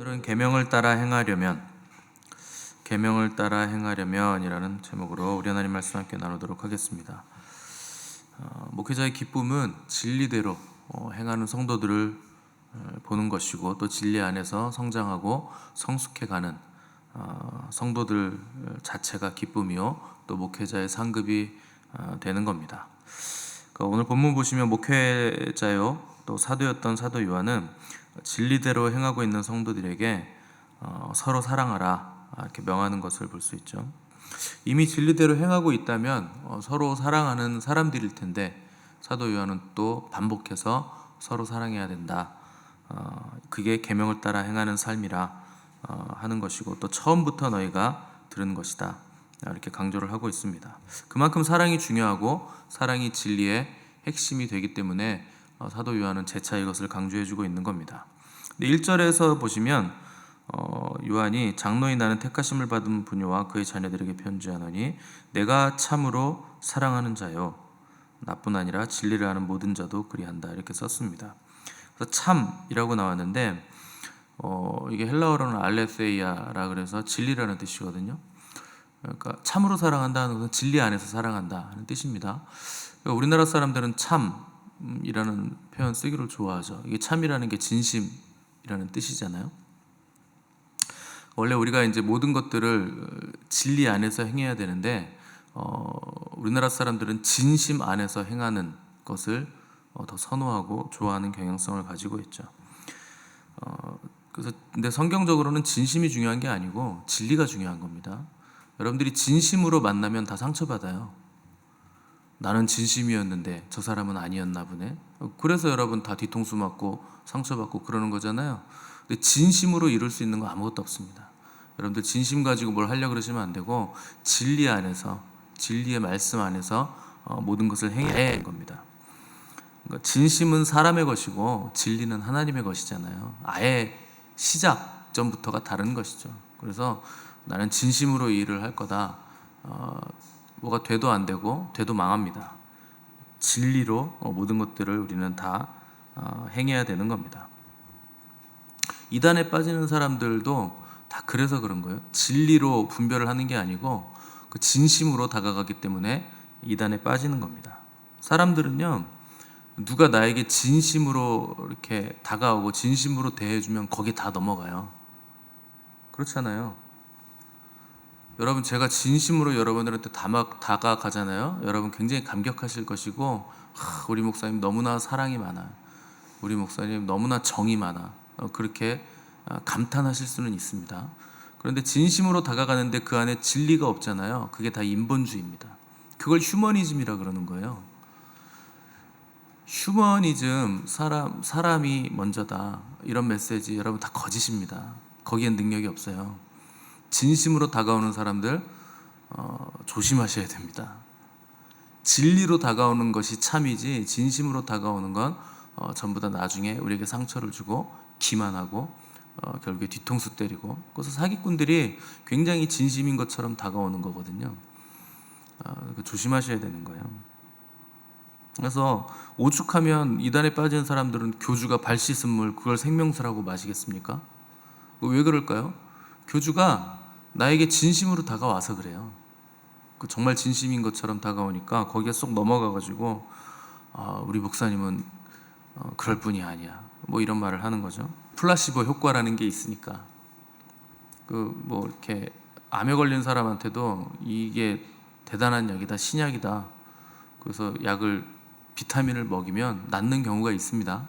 오늘은 계명을 따라 행하려면이라는 제목으로 우리 하나님 말씀 함께 나누도록 하겠습니다. 목회자의 기쁨은 진리대로 행하는 성도들을 보는 것이고, 또 진리 안에서 성장하고 성숙해가는 성도들 자체가 기쁨이요, 또 목회자의 상급이 되는 겁니다. 오늘 본문 보시면 목회자요 또 사도였던 사도 요한은 진리대로 행하고 있는 성도들에게 서로 사랑하라 이렇게 명하는 것을 볼 수 있죠. 이미 진리대로 행하고 있다면 서로 사랑하는 사람들일 텐데, 사도 요한은 또 반복해서 서로 사랑해야 된다, 그게 계명을 따라 행하는 삶이라 하는 것이고, 또 처음부터 너희가 들은 것이다 이렇게 강조를 하고 있습니다. 그만큼 사랑이 중요하고 사랑이 진리의 핵심이 되기 때문에 사도 요한은 재차 이것을 강조해주고 있는 겁니다. 1절에서 보시면 요한이 장로인 나는 택하심을 받은 부녀와 그의 자녀들에게 편지하노니 내가 참으로 사랑하는 자요 나뿐 아니라 진리를 아는 모든 자도 그리한다 이렇게 썼습니다. 그래서 참이라고 나왔는데 이게 헬라어로는 알레세이아라 그래서 진리라는 뜻이거든요. 그러니까 참으로 사랑한다는 것은 진리 안에서 사랑한다 하는 뜻입니다. 그러니까 우리나라 사람들은 참이라는 표현 쓰기를 좋아하죠. 이게 참이라는 게 진심이라는 뜻이잖아요. 원래 우리가 이제 모든 것들을 진리 안에서 행해야 되는데 우리나라 사람들은 진심 안에서 행하는 것을 더 선호하고 좋아하는 경향성을 가지고 있죠. 그래서 근데 성경적으로는 진심이 중요한 게 아니고 진리가 중요한 겁니다. 여러분들이 진심으로 만나면 다 상처받아요. 나는 진심이었는데 저 사람은 아니었나 보네. 그래서 여러분 다 뒤통수 맞고 상처받고 그러는 거잖아요. 근데 진심으로 이룰 수 있는 거 아무것도 없습니다. 여러분들 진심 가지고 뭘 하려고 그러시면 안 되고 진리 안에서, 진리의 말씀 안에서 모든 것을 행해야 하는 겁니다. 그러니까 진심은 사람의 것이고 진리는 하나님의 것이잖아요. 아예 시작점부터가 다른 것이죠. 그래서 나는 진심으로 이 일을 할 거다. 뭐가 돼도 안 되고 돼도 망합니다. 진리로 모든 것들을 우리는 다 행해야 되는 겁니다. 이단에 빠지는 사람들도 다 그래서 그런 거예요. 진리로 분별을 하는 게 아니고 그 진심으로 다가가기 때문에 이단에 빠지는 겁니다. 사람들은요, 누가 나에게 진심으로 이렇게 다가오고 진심으로 대해주면 거기 다 넘어가요. 그렇잖아요. 여러분, 제가 진심으로 여러분들한테 다가가잖아요. 여러분 굉장히 감격하실 것이고, 우리 목사님 너무나 사랑이 많아, 우리 목사님 너무나 정이 많아, 그렇게 감탄하실 수는 있습니다. 그런데 진심으로 다가가는데 그 안에 진리가 없잖아요. 그게 다 인본주의입니다. 그걸 휴머니즘이라 그러는 거예요. 휴머니즘, 사람이 먼저다 이런 메시지 여러분 다 거짓입니다. 거기엔 능력이 없어요. 진심으로 다가오는 사람들 조심하셔야 됩니다. 진리로 다가오는 것이 참이지 진심으로 다가오는 건 전부 다 나중에 우리에게 상처를 주고 기만하고 결국에 뒤통수 때리고, 그래서 사기꾼들이 굉장히 진심인 것처럼 다가오는 거거든요. 조심하셔야 되는 거예요. 그래서 오죽하면 이단에 빠진 사람들은 교주가 발 씻은 물 그걸 생명수라고 마시겠습니까? 왜 그럴까요? 교주가 나에게 진심으로 다가와서 그래요. 정말 진심인 것처럼 다가오니까 거기에 쏙 넘어가가지고 우리 목사님은 그럴 뿐이 아니야 뭐 이런 말을 하는 거죠. 플라시보 효과라는 게 있으니까 뭐 이렇게 암에 걸린 사람한테도 이게 대단한 약이다, 신약이다, 그래서 비타민을 먹이면 낫는 경우가 있습니다.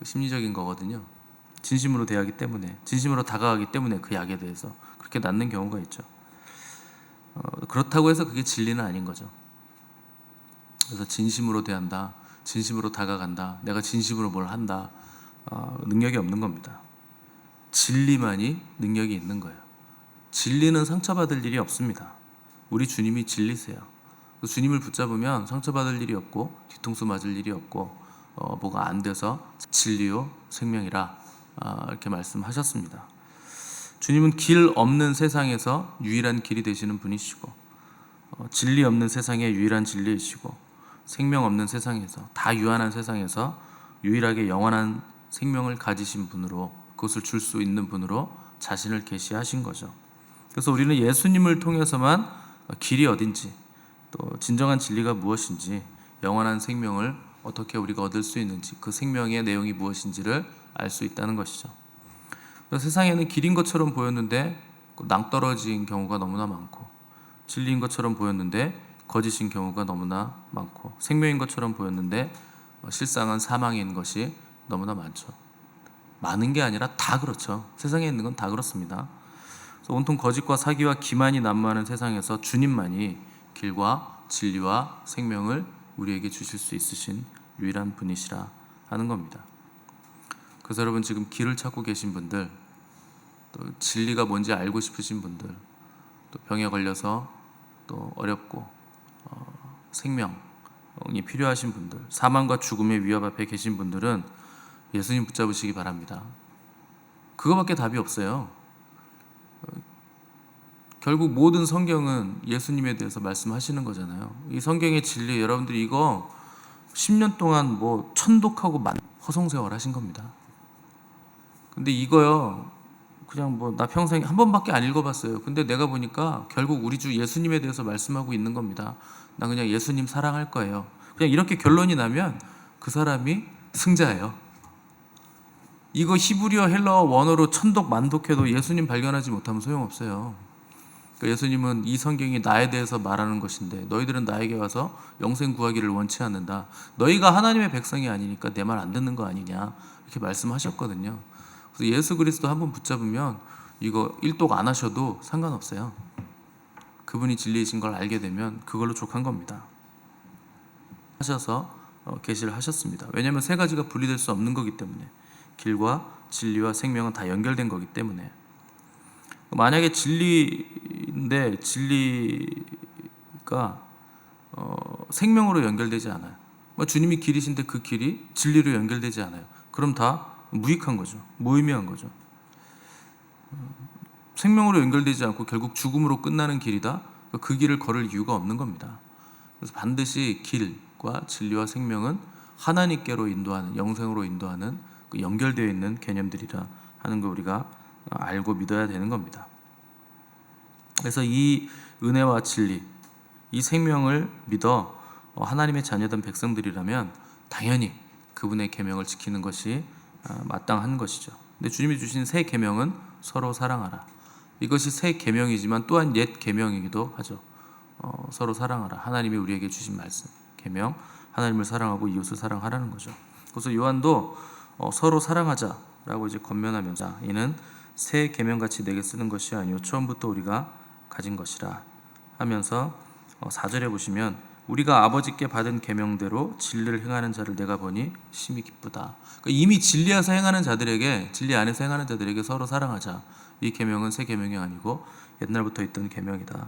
심리적인 거거든요. 진심으로 대하기 때문에, 진심으로 다가가기 때문에 그 약에 대해서 그렇게 낫는 경우가 있죠. 그렇다고 해서 그게 진리는 아닌 거죠. 그래서 진심으로 대한다, 진심으로 다가간다, 내가 진심으로 뭘 한다, 능력이 없는 겁니다. 진리만이 능력이 있는 거예요. 진리는 상처받을 일이 없습니다. 우리 주님이 진리세요. 주님을 붙잡으면 상처받을 일이 없고 뒤통수 맞을 일이 없고 뭐가 안 돼서 진리요 생명이라 이렇게 말씀하셨습니다. 주님은 길 없는 세상에서 유일한 길이 되시는 분이시고, 진리 없는 세상에 유일한 진리이시고, 생명 없는 세상에서, 다 유한한 세상에서 유일하게 영원한 생명을 가지신 분으로, 그 그것을 줄 수 있는 분으로 자신을 계시하신 거죠. 그래서 우리는 예수님을 통해서만 길이 어딘지, 또 진정한 진리가 무엇인지, 영원한 생명을 어떻게 우리가 얻을 수 있는지, 그 생명의 내용이 무엇인지를 알 수 있다는 것이죠. 세상에는 길인 것처럼 보였는데 낭떠러진 경우가 너무나 많고, 진리인 것처럼 보였는데 거짓인 경우가 너무나 많고, 생명인 것처럼 보였는데 실상은 사망인 것이 너무나 많죠. 많은 게 아니라 다 그렇죠. 세상에 있는 건 다 그렇습니다. 그래서 온통 거짓과 사기와 기만이 난무하는 세상에서 주님만이 길과 진리와 생명을 우리에게 주실 수 있으신 유일한 분이시라 하는 겁니다. 그래서 여러분, 지금 길을 찾고 계신 분들, 또 진리가 뭔지 알고 싶으신 분들, 또 병에 걸려서 또 어렵고 생명이 필요하신 분들, 사망과 죽음의 위협 앞에 계신 분들은 예수님 붙잡으시기 바랍니다. 그거밖에 답이 없어요. 결국 모든 성경은 예수님에 대해서 말씀하시는 거잖아요. 이 성경의 진리, 여러분들이 이거 10년 동안 뭐 천독하고 허송세월 하신 겁니다. 근데 이거요, 그냥 뭐 나 평생 한 번밖에 안 읽어봤어요. 근데 내가 보니까 결국 우리 주 예수님에 대해서 말씀하고 있는 겁니다. 나 그냥 예수님 사랑할 거예요. 그냥 이렇게 결론이 나면 그 사람이 승자예요. 이거 히브리어 헬라어 원어로 천독 만독해도 예수님 발견하지 못하면 소용없어요. 그러니까 예수님은 이 성경이 나에 대해서 말하는 것인데 너희들은 나에게 와서 영생 구하기를 원치 않는다. 너희가 하나님의 백성이 아니니까 내 말 안 듣는 거 아니냐, 이렇게 말씀하셨거든요. 그래서 예수 그리스도 한번 붙잡으면 이거 일독 안 하셔도 상관없어요. 그분이 진리이신 걸 알게 되면 그걸로 족한 겁니다. 하셔서 계시를 하셨습니다. 왜냐하면 세 가지가 분리될 수 없는 거기 때문에, 길과 진리와 생명은 다 연결된 거기 때문에. 만약에 진리인데 진리가 생명으로 연결되지 않아요. 주님이 길이신데 그 길이 진리로 연결되지 않아요. 그럼 다 무익한 거죠. 무의미한 거죠. 생명으로 연결되지 않고 결국 죽음으로 끝나는 길이다. 그 길을 걸을 이유가 없는 겁니다. 그래서 반드시 길과 진리와 생명은 하나님께로 인도하는, 영생으로 인도하는 그 연결되어 있는 개념들이라 하는 걸 우리가 알고 믿어야 되는 겁니다. 그래서 이 은혜와 진리, 이 생명을 믿어 하나님의 자녀된 백성들이라면 당연히 그분의 계명을 지키는 것이 마땅한 것이죠. 근데 주님이 주신 새 계명은 서로 사랑하라. 이것이 새 계명이지만 또한 옛 계명이기도 하죠. 서로 사랑하라. 하나님이 우리에게 주신 말씀, 계명, 하나님을 사랑하고 이웃을 사랑하라는 거죠. 그래서 요한도 서로 사랑하자라고 이제 권면하면서, 이는 새 계명같이 내게 쓰는 것이 아니요 처음부터 우리가 가진 것이라 하면서 4절에 보시면, 우리가 아버지께 받은 계명대로 진리를 행하는 자를 내가 보니 심히 기쁘다. 그러니까 이미 진리에서 행하는 자들에게, 진리 안에서 행하는 자들에게 서로 사랑하자. 이 계명은 새 계명이 아니고 옛날부터 있던 계명이다.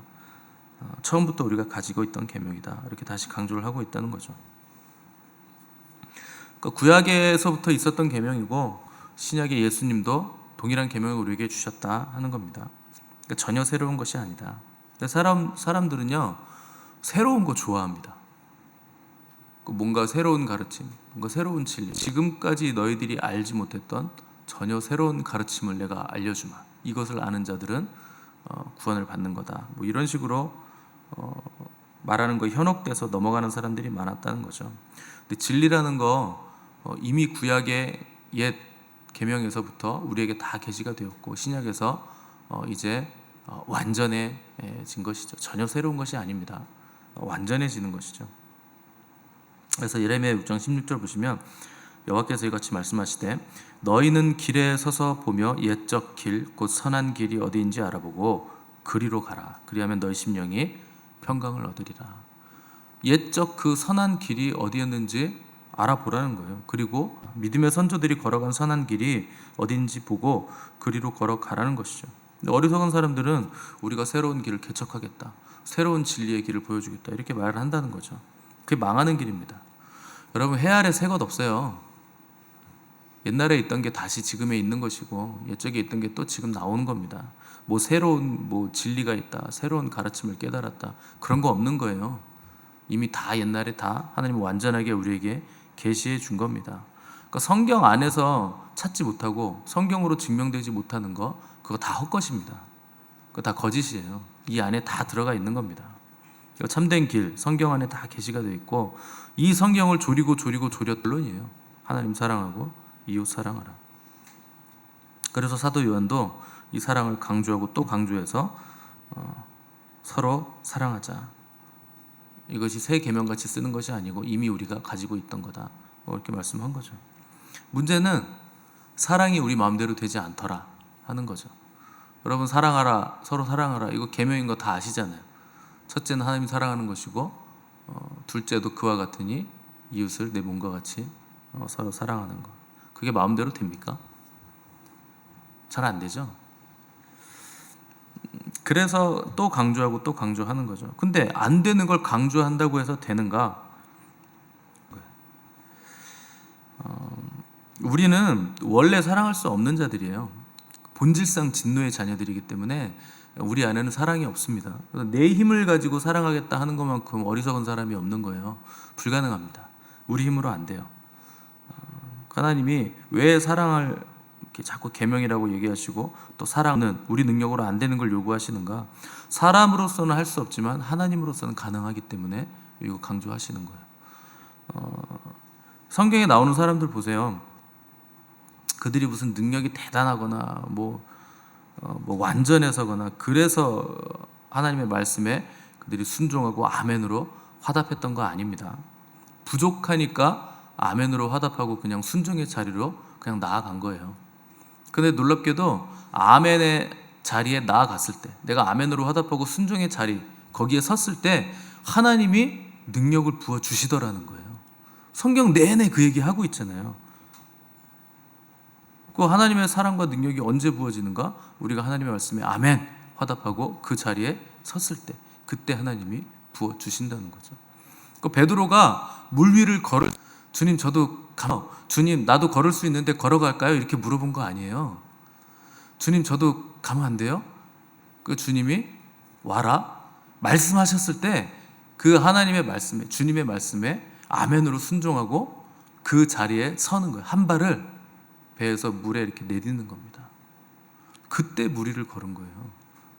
처음부터 우리가 가지고 있던 계명이다. 이렇게 다시 강조를 하고 있다는 거죠. 그러니까 구약에서부터 있었던 계명이고 신약의 예수님도 동일한 계명을 우리에게 주셨다 하는 겁니다. 그러니까 전혀 새로운 것이 아니다. 사람들은요, 새로운 거 좋아합니다. 뭔가 새로운 가르침, 뭔가 새로운 진리, 지금까지 너희들이 알지 못했던 전혀 새로운 가르침을 내가 알려주마. 이것을 아는 자들은 구원을 받는 거다. 뭐 이런 식으로 말하는 거 현혹돼서 넘어가는 사람들이 많았다는 거죠. 근데 진리라는 거 이미 구약의 옛 계명에서부터 우리에게 다 계시가 되었고 신약에서 이제 완전해진 것이죠. 전혀 새로운 것이 아닙니다. 완전해지는 것이죠. 그래서 예레미야 6장 16절 보시면 여호와께서 이같이 말씀하시되, 너희는 길에 서서 보며 옛적 길 곧 선한 길이 어디인지 알아보고 그리로 가라. 그리하면 너희 심령이 평강을 얻으리라. 옛적 그 선한 길이 어디였는지 알아보라는 거예요. 그리고 믿음의 선조들이 걸어간 선한 길이 어딘지 보고 그리로 걸어가라는 것이죠. 근데 어리석은 사람들은 우리가 새로운 길을 개척하겠다, 새로운 진리의 길을 보여주겠다, 이렇게 말을 한다는 거죠. 그게 망하는 길입니다. 여러분, 해 아래 새 것 없어요. 옛날에 있던 게 다시 지금에 있는 것이고 옛적에 있던 게 또 지금 나오는 겁니다. 뭐 새로운 진리가 있다, 새로운 가르침을 깨달았다, 그런 거 없는 거예요. 이미 다 옛날에 다 하나님은 완전하게 우리에게 계시해 준 겁니다. 그러니까 성경 안에서 찾지 못하고 성경으로 증명되지 못하는 거, 그거 다 헛것입니다. 그거 다 거짓이에요. 이 안에 다 들어가 있는 겁니다. 참된 길, 성경 안에 다 계시가 되어 있고, 이 성경을 조리고 조렸론이에요. 하나님 사랑하고 이웃 사랑하라. 그래서 사도 요한도 이 사랑을 강조하고 또 강조해서 서로 사랑하자. 이것이 새 계명같이 쓰는 것이 아니고 이미 우리가 가지고 있던 거다. 이렇게 말씀한 거죠. 문제는 사랑이 우리 마음대로 되지 않더라 하는 거죠. 여러분, 사랑하라, 서로 사랑하라, 이거 계명인 거 다 아시잖아요. 첫째는 하나님 사랑하는 것이고, 둘째도 그와 같으니 이웃을 내 몸과 같이 서로 사랑하는 것. 그게 마음대로 됩니까? 잘 안 되죠. 그래서 또 강조하고 또 강조하는 거죠. 근데 안 되는 걸 강조한다고 해서 되는가? 우리는 원래 사랑할 수 없는 자들이에요. 본질상 진노의 자녀들이기 때문에 우리 안에는 사랑이 없습니다. 내 힘을 가지고 사랑하겠다 하는 것만큼 어리석은 사람이 없는 거예요. 불가능합니다. 우리 힘으로 안 돼요. 하나님이 왜 사랑을 이렇게 자꾸 계명이라고 얘기하시고 또 사랑은 우리 능력으로 안 되는 걸 요구하시는가? 사람으로서는 할 수 없지만 하나님으로서는 가능하기 때문에 이거 강조하시는 거예요. 성경에 나오는 사람들 보세요. 그들이 무슨 능력이 대단하거나 뭐 완전해서거나 그래서 하나님의 말씀에 그들이 순종하고 아멘으로 화답했던 거 아닙니다. 부족하니까 아멘으로 화답하고 그냥 순종의 자리로 그냥 나아간 거예요. 근데 놀랍게도 아멘의 자리에 나아갔을 때, 내가 아멘으로 화답하고 순종의 자리, 거기에 섰을 때 하나님이 능력을 부어 주시더라는 거예요. 성경 내내 그 얘기 하고 있잖아요. 그 하나님의 사랑과 능력이 언제 부어지는가? 우리가 하나님의 말씀에 아멘 화답하고 그 자리에 섰을 때, 그때 하나님이 부어 주신다는 거죠. 그 베드로가 물 위를 걸을, 주님 저도 주님 나도 걸을 수 있는데 걸어갈까요? 이렇게 물어본 거 아니에요. 주님 저도 가면 안 돼요? 그 주님이 와라 말씀하셨을 때 그 하나님의 말씀에, 주님의 말씀에 아멘으로 순종하고 그 자리에 서는 거예요. 한 발을 배에서 물에 이렇게 내딛는 겁니다. 그때 무리를 걸은 거예요.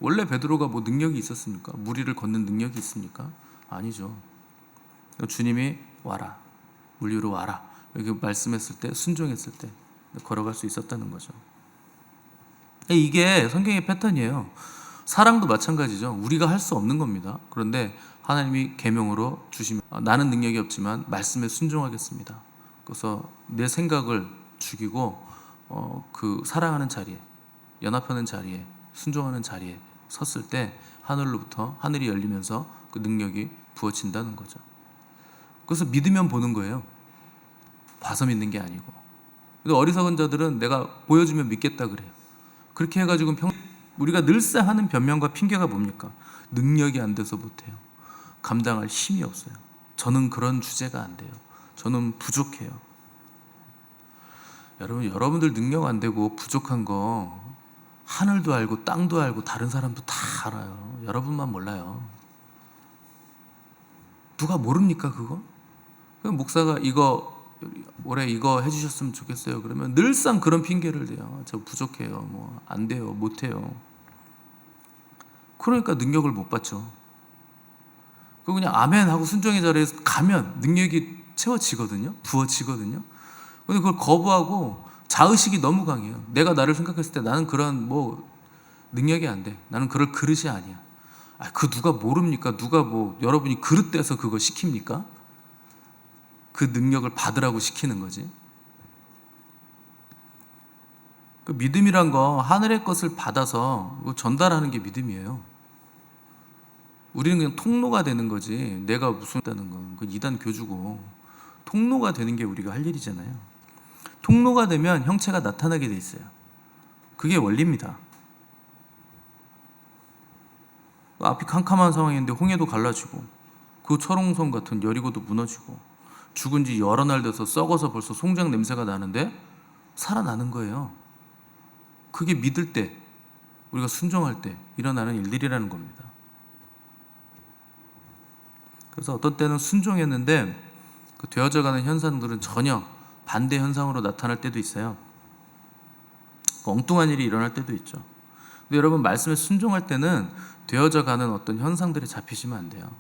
원래 베드로가 뭐 능력이 있었습니까? 무리를 걷는 능력이 있습니까? 아니죠. 주님이 와라, 물 위로 와라 이렇게 말씀했을 때, 순종했을 때 걸어갈 수 있었다는 거죠. 이게 성경의 패턴이에요. 사랑도 마찬가지죠. 우리가 할 수 없는 겁니다. 그런데 하나님이 계명으로 주시면 나는 능력이 없지만 말씀에 순종하겠습니다. 그래서 내 생각을 죽이고 그 사랑하는 자리에, 연합하는 자리에, 순종하는 자리에 섰을 때 하늘로부터 하늘이 열리면서 그 능력이 부어진다는 거죠. 그래서 믿으면 보는 거예요. 봐서 믿는 게 아니고. 근데 어리석은 자들은 내가 보여주면 믿겠다 그래요. 그렇게 해가지고 우리가 늘상 하는 변명과 핑계가 뭡니까? 능력이 안 돼서 못해요. 감당할 힘이 없어요. 저는 그런 주제가 안 돼요. 저는 부족해요. 여러분들 능력 안 되고 부족한 거 하늘도 알고 땅도 알고 다른 사람도 다 알아요. 여러분만 몰라요. 누가 모릅니까 그거? 목사가 올해 이거 해주셨으면 좋겠어요. 그러면 늘상 그런 핑계를 대요. 저 부족해요. 뭐 안 돼요. 못해요. 그러니까 능력을 못 받죠. 그냥 아멘 하고 순종의 자리에 가면 능력이 채워지거든요. 부어지거든요. 근데 그걸 거부하고 자의식이 너무 강해요. 내가 나를 생각했을 때 나는 그런 능력이 안 돼. 나는 그럴 그릇이 아니야. 그 누가 모릅니까? 누가 여러분이 그릇 돼서 그거 시킵니까? 그 능력을 받으라고 시키는 거지. 그 믿음이란 거 하늘의 것을 받아서 전달하는 게 믿음이에요. 우리는 그냥 통로가 되는 거지. 내가 무슨 다는 건 그 이단 교주고, 통로가 되는 게 우리가 할 일이잖아요. 통로가 되면 형체가 나타나게 돼 있어요. 그게 원리입니다. 앞이 캄캄한 상황인데 홍해도 갈라지고 그 철옹성 같은 여리고도 무너지고 죽은 지 여러 날 돼서 썩어서 벌써 송장 냄새가 나는데 살아나는 거예요. 그게 믿을 때, 우리가 순종할 때 일어나는 일들이라는 겁니다. 그래서 어떤 때는 순종했는데 그 되어져가는 현상들은 전혀 반대 현상으로 나타날 때도 있어요. 엉뚱한 일이 일어날 때도 있죠. 근데 여러분, 말씀에 순종할 때는 되어져 가는 어떤 현상들에 잡히시면 안 돼요.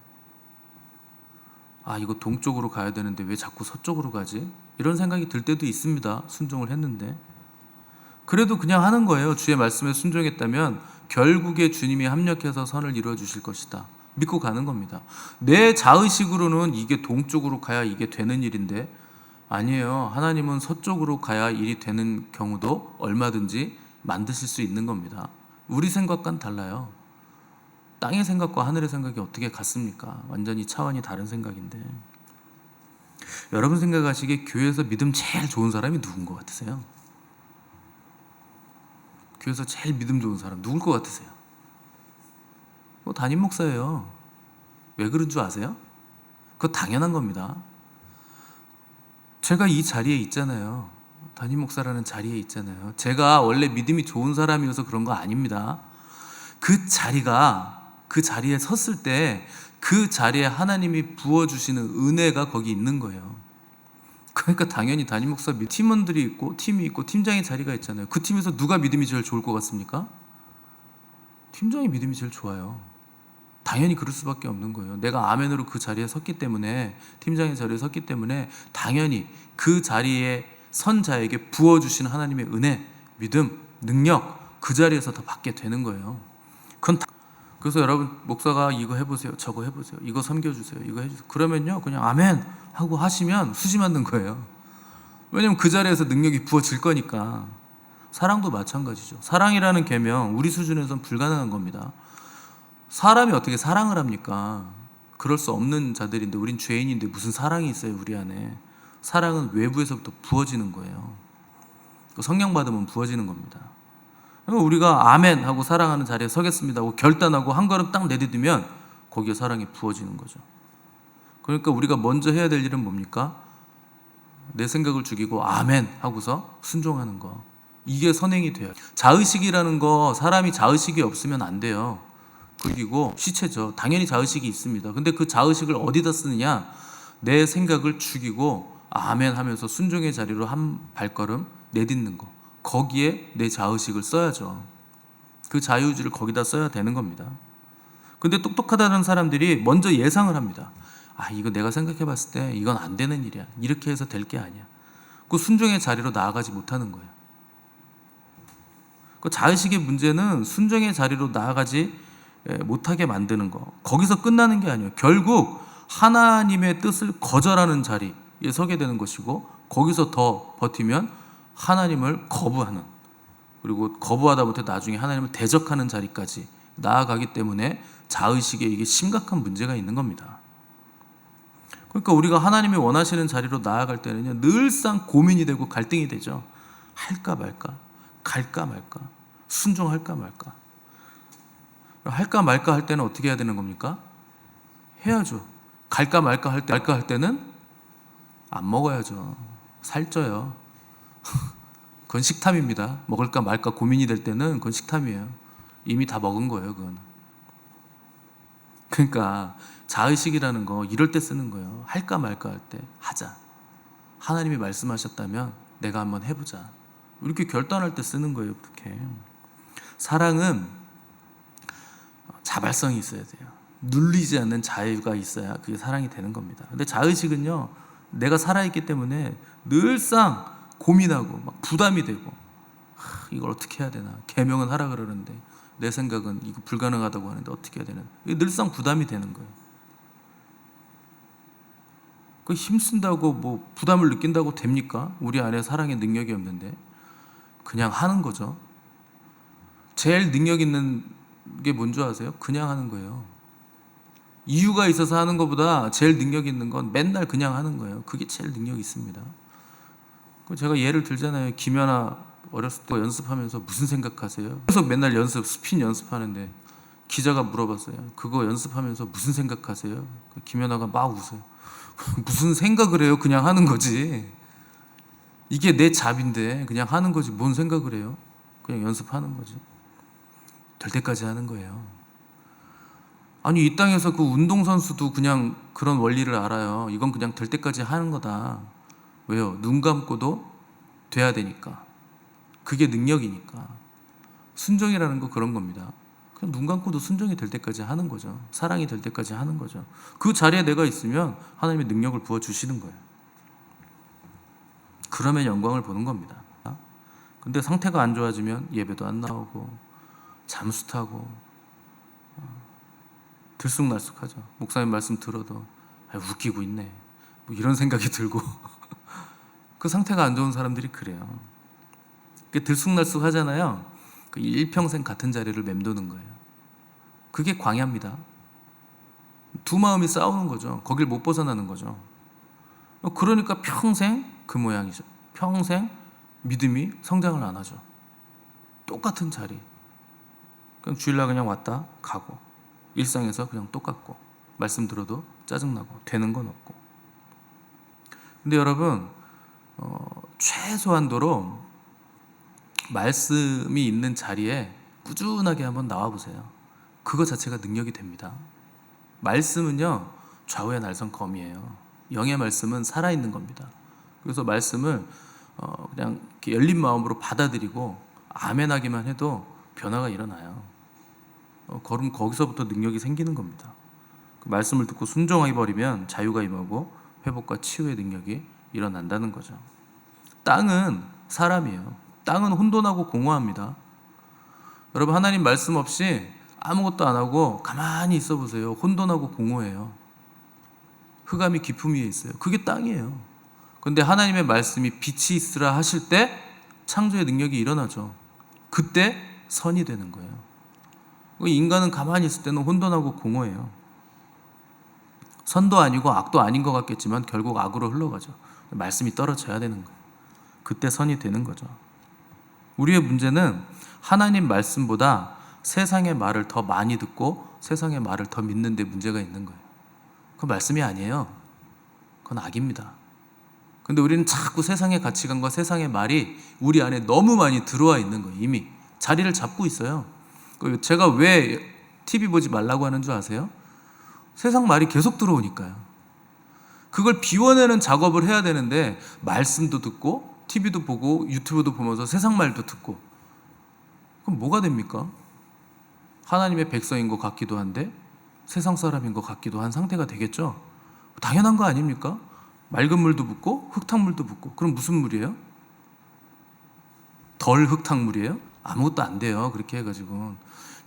아, 이거 동쪽으로 가야 되는데 왜 자꾸 서쪽으로 가지? 이런 생각이 들 때도 있습니다. 순종을 했는데. 그래도 그냥 하는 거예요. 주의 말씀에 순종했다면 결국에 주님이 합력해서 선을 이루어 주실 것이다. 믿고 가는 겁니다. 내 자의식으로는 이게 동쪽으로 가야 이게 되는 일인데, 아니에요. 하나님은 서쪽으로 가야 일이 되는 경우도 얼마든지 만드실 수 있는 겁니다. 우리 생각과는 달라요. 땅의 생각과 하늘의 생각이 어떻게 같습니까? 완전히 차원이 다른 생각인데. 여러분 생각하시기에 교회에서 믿음 제일 좋은 사람이 누군 것 같으세요? 교회에서 제일 믿음 좋은 사람 누굴 것 같으세요? 담임 목사예요. 왜 그런 줄 아세요? 그거 당연한 겁니다. 제가 이 자리에 있잖아요. 담임 목사라는 자리에 있잖아요. 제가 원래 믿음이 좋은 사람이어서 그런 거 아닙니다. 그 자리에 섰을 때 그 자리에 하나님이 부어주시는 은혜가 거기 있는 거예요. 그러니까 당연히 담임 목사 팀원들이 있고 팀이 있고 팀장의 자리가 있잖아요. 그 팀에서 누가 믿음이 제일 좋을 것 같습니까? 팀장이 믿음이 제일 좋아요. 당연히 그럴 수밖에 없는 거예요. 내가 아멘으로 그 자리에 섰기 때문에, 팀장의 자리에 섰기 때문에 당연히 그 자리에 선 자에게 부어주시는 하나님의 은혜, 믿음, 능력, 그 자리에서 다 받게 되는 거예요. 그래서 여러분, 목사가 이거 해보세요, 저거 해보세요, 이거 섬겨주세요, 이거 해주세요, 그러면요 그냥 아멘 하고 하시면 수지 맞는 거예요. 왜냐면 그 자리에서 능력이 부어질 거니까. 사랑도 마찬가지죠. 사랑이라는 계명, 우리 수준에서는 불가능한 겁니다. 사람이 어떻게 사랑을 합니까? 그럴 수 없는 자들인데, 우린 죄인인데 무슨 사랑이 있어요 우리 안에. 사랑은 외부에서부터 부어지는 거예요. 성령 받으면 부어지는 겁니다. 우리가 아멘 하고 사랑하는 자리에 서겠습니다 하고 결단하고 한 걸음 딱 내디디면 거기에 사랑이 부어지는 거죠. 그러니까 우리가 먼저 해야 될 일은 뭡니까? 내 생각을 죽이고 아멘 하고서 순종하는 거. 이게 선행이 돼요. 자의식이라는 거, 사람이 자의식이 없으면 안 돼요. 그리고 시체죠. 당연히 자의식이 있습니다. 근데 그 자의식을 어디다 쓰느냐? 내 생각을 죽이고 아멘 하면서 순종의 자리로 한 발걸음 내딛는 거. 거기에 내 자의식을 써야죠. 그 자유의지를 거기다 써야 되는 겁니다. 근데 똑똑하다는 사람들이 먼저 예상을 합니다. 아, 이거 내가 생각해 봤을 때 이건 안 되는 일이야. 이렇게 해서 될 게 아니야. 그 순종의 자리로 나아가지 못하는 거예요. 그 자의식의 문제는 순종의 자리로 나아가지 못하게 만드는 거. 거기서 끝나는 게 아니에요. 결국 하나님의 뜻을 거절하는 자리에 서게 되는 것이고, 거기서 더 버티면 하나님을 거부하는, 그리고 거부하다 못해 나중에 하나님을 대적하는 자리까지 나아가기 때문에 자의식에 이게 심각한 문제가 있는 겁니다. 그러니까 우리가 하나님이 원하시는 자리로 나아갈 때는요, 늘상 고민이 되고 갈등이 되죠. 할까 말까, 갈까 말까, 순종할까 말까. 할까 말까 할 때는 어떻게 해야 되는 겁니까? 해야죠. 갈까 말까 할 때는 안 먹어야죠. 살쪄요. 그건 식탐입니다. 먹을까 말까 고민이 될 때는 그건 식탐이에요. 이미 다 먹은 거예요, 그건. 그러니까 자의식이라는 거 이럴 때 쓰는 거예요. 할까 말까 할 때 하자. 하나님이 말씀하셨다면 내가 한번 해보자. 이렇게 결단할 때 쓰는 거예요. 그렇게. 사랑은 자발성이 있어야 돼요. 눌리지 않는 자유가 있어야 그게 사랑이 되는 겁니다. 근데 자의식은요, 내가 살아있기 때문에 늘상 고민하고 막 부담이 되고, 이걸 어떻게 해야 되나, 계명은 하라 그러는데 내 생각은 이거 불가능하다고 하는데 어떻게 해야 되나, 이게 늘상 부담이 되는 거예요. 그 힘쓴다고 뭐 부담을 느낀다고 됩니까? 우리 안에 사랑의 능력이 없는데. 그냥 하는 거죠. 제일 능력 있는 게 뭔지 아세요? 그냥 하는 거예요. 이유가 있어서 하는 것보다 제일 능력 있는 건 맨날 그냥 하는 거예요. 그게 제일 능력이 있습니다. 제가 예를 들잖아요. 김연아 어렸을 때 연습하면서 무슨 생각하세요? 계속 맨날 스핀 연습하는데 기자가 물어봤어요. 그거 연습하면서 무슨 생각하세요? 김연아가 막 웃어요. 무슨 생각을 해요? 그냥 하는 거지. 이게 내 잡인데 그냥 하는 거지. 뭔 생각을 해요? 그냥 연습하는 거지. 될 때까지 하는 거예요. 아니, 이 땅에서 그 운동선수도 그냥 그런 원리를 알아요. 이건 그냥 될 때까지 하는 거다. 왜요? 눈 감고도 돼야 되니까. 그게 능력이니까. 순종이라는 거 그런 겁니다. 그냥 눈 감고도 순종이 될 때까지 하는 거죠. 사랑이 될 때까지 하는 거죠. 그 자리에 내가 있으면 하나님의 능력을 부어주시는 거예요. 그러면 영광을 보는 겁니다. 근데 상태가 안 좋아지면 예배도 안 나오고 잠수 타고 들쑥날쑥하죠. 목사님 말씀 들어도 웃기고 있네 뭐 이런 생각이 들고 그 상태가 안 좋은 사람들이 그래요. 들쑥날쑥 하잖아요. 그 일평생 같은 자리를 맴도는 거예요. 그게 광야입니다. 두 마음이 싸우는 거죠. 거길 못 벗어나는 거죠. 그러니까 평생 그 모양이죠. 평생 믿음이 성장을 안 하죠. 똑같은 자리. 그냥 주일날 그냥 왔다 가고 일상에서 그냥 똑같고 말씀 들어도 짜증나고 되는 건 없고. 근데 여러분 최소한도로 말씀이 있는 자리에 꾸준하게 한번 나와보세요. 그거 자체가 능력이 됩니다. 말씀은요 좌우의 날선 검이에요. 영의 말씀은 살아있는 겁니다. 그래서 말씀을 그냥 이렇게 열린 마음으로 받아들이고 아멘하기만 해도 변화가 일어나요. 그럼 거기서부터 능력이 생기는 겁니다. 그 말씀을 듣고 순종해 버리면 자유가 임하고 회복과 치유의 능력이 일어난다는 거죠. 땅은 사람이에요. 땅은 혼돈하고 공허합니다. 여러분 하나님 말씀 없이 아무것도 안 하고 가만히 있어 보세요. 혼돈하고 공허해요. 흑암이 깊음 위에 있어요. 그게 땅이에요. 그런데 하나님의 말씀이 빛이 있으라 하실 때 창조의 능력이 일어나죠. 그때 선이 되는 거예요. 인간은 가만히 있을 때는 혼돈하고 공허해요. 선도 아니고 악도 아닌 것 같겠지만 결국 악으로 흘러가죠. 말씀이 떨어져야 되는 거예요. 그때 선이 되는 거죠. 우리의 문제는 하나님 말씀보다 세상의 말을 더 많이 듣고 세상의 말을 더 믿는 데 문제가 있는 거예요. 그건 말씀이 아니에요. 그건 악입니다. 근데 우리는 자꾸 세상의 가치관과 세상의 말이 우리 안에 너무 많이 들어와 있는 거예요. 이미 자리를 잡고 있어요. 제가 왜 TV 보지 말라고 하는 줄 아세요? 세상 말이 계속 들어오니까요. 그걸 비워내는 작업을 해야 되는데 말씀도 듣고 TV도 보고 유튜브도 보면서 세상 말도 듣고 그럼 뭐가 됩니까? 하나님의 백성인 것 같기도 한데 세상 사람인 것 같기도 한 상태가 되겠죠. 당연한 거 아닙니까? 맑은 물도 붓고 흙탕물도 붓고 그럼 무슨 물이에요? 덜 흙탕물이에요? 아무것도 안 돼요. 그렇게 해가지고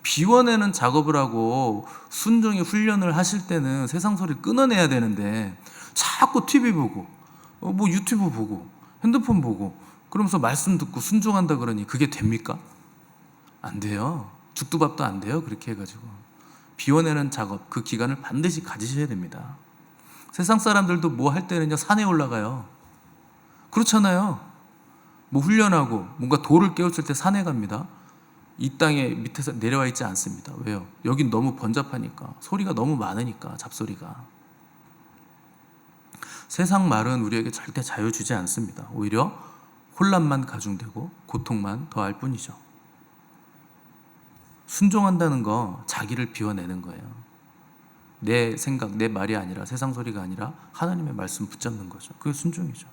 비워내는 작업을 하고 순종의 훈련을 하실 때는 세상 소리를 끊어내야 되는데 자꾸 TV 보고 뭐 유튜브 보고 핸드폰 보고 그러면서 말씀 듣고 순종한다 그러니 그게 됩니까? 안 돼요. 죽도 밥도 안 돼요. 그렇게 해가지고 비워내는 작업 그 기간을 반드시 가지셔야 됩니다. 세상 사람들도 뭐 할 때는요 산에 올라가요. 그렇잖아요. 뭐 훈련하고 뭔가 돌을 깨우칠 때 산에 갑니다. 이 땅에 밑에서 내려와 있지 않습니다. 왜요? 여긴 너무 번잡하니까 소리가 너무 많으니까 잡소리가. 세상 말은 우리에게 절대 자유 주지 않습니다. 오히려 혼란만 가중되고 고통만 더할 뿐이죠. 순종한다는 거 자기를 비워내는 거예요. 내 생각, 내 말이 아니라 세상 소리가 아니라 하나님의 말씀 붙잡는 거죠. 그게 순종이죠.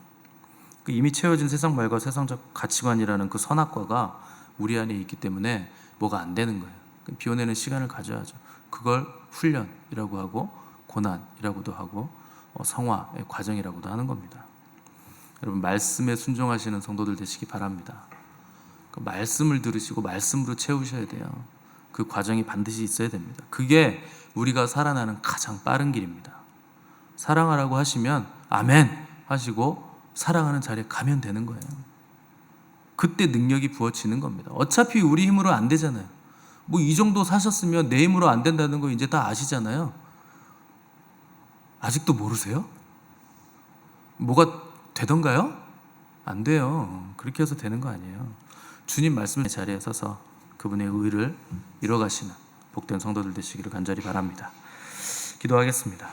이미 채워진 세상 말과 세상적 가치관이라는 그 선악과가 우리 안에 있기 때문에 뭐가 안 되는 거예요. 비워내는 시간을 가져야죠. 그걸 훈련이라고 하고 고난이라고도 하고 성화의 과정이라고도 하는 겁니다. 여러분 말씀에 순종하시는 성도들 되시기 바랍니다. 그 말씀을 들으시고 말씀으로 채우셔야 돼요. 그 과정이 반드시 있어야 됩니다. 그게 우리가 살아나는 가장 빠른 길입니다. 사랑하라고 하시면 아멘 하시고 사랑하는 자리에 가면 되는 거예요. 그때 능력이 부어지는 겁니다. 어차피 우리 힘으로 안 되잖아요. 뭐 이 정도 사셨으면 내 힘으로 안 된다는 거 이제 다 아시잖아요. 아직도 모르세요? 뭐가 되던가요? 안 돼요. 그렇게 해서 되는 거 아니에요. 주님 말씀의 자리에 서서 그분의 의를 이뤄가시는 복된 성도들 되시기를 간절히 바랍니다. 기도하겠습니다.